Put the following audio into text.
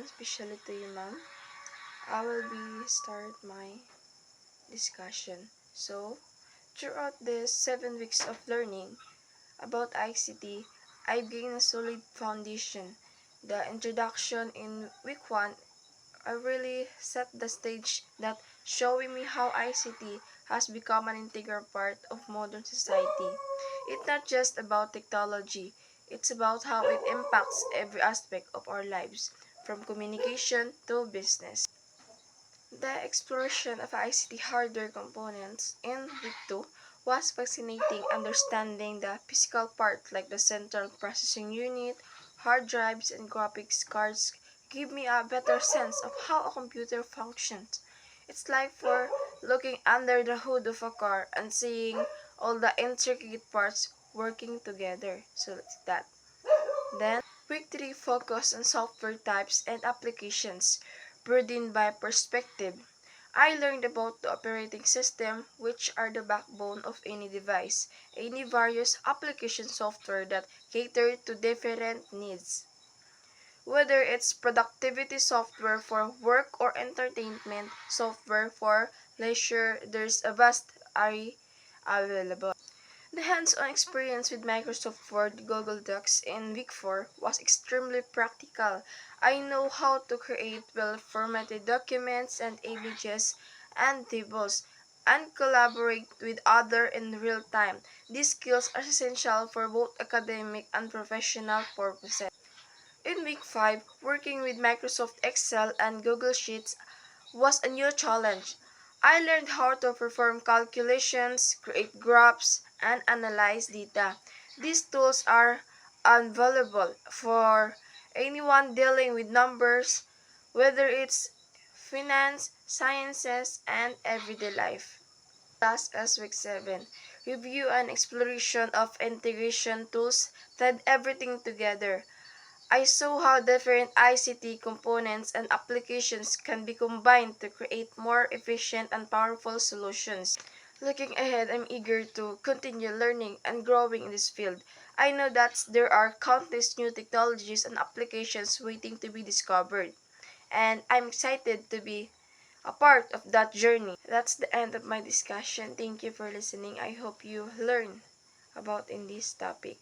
especially to you, ma'am. I will be start my discussion. So, throughout this 7 weeks of learning about ICT, I've gained a solid foundation. The introduction in week 1 I really set the stage that showing me how ICT has become an integral part of modern society. It's not just about technology, it's about how it impacts every aspect of our lives, from communication to business. The exploration of ICT hardware components in week 2 was fascinating. Understanding the physical part like the central processing unit, hard drives, and graphics cards give me a better sense of how a computer functions. It's like for looking under the hood of a car and seeing all the intricate parts working together. So that's that. Then, week 3 focused on software types and applications, burdened by perspective. I learned about the operating system, which are the backbone of any device, any various application software that cater to different needs. Whether it's productivity software for work or entertainment software for leisure, there's a vast array available. The hands-on experience with Microsoft Word Google Docs in week 4 was extremely practical. I know how to create well-formatted documents and images and tables and collaborate with others in real time. These skills are essential for both academic and professional purposes. In week 5, working with Microsoft Excel and Google Sheets was a new challenge. I learned how to perform calculations, create graphs, and analyze data. These tools are invaluable for anyone dealing with numbers, whether it's finance, sciences, and everyday life. Last as week 7, review and exploration of integration tools tied everything together. I saw how different ICT components and applications can be combined to create more efficient and powerful solutions. Looking ahead, I'm eager to continue learning and growing in this field. I know that there are countless new technologies and applications waiting to be discovered, and I'm excited to be a part of that journey. That's the end of my discussion. Thank you for listening. I hope you learn about in this topic.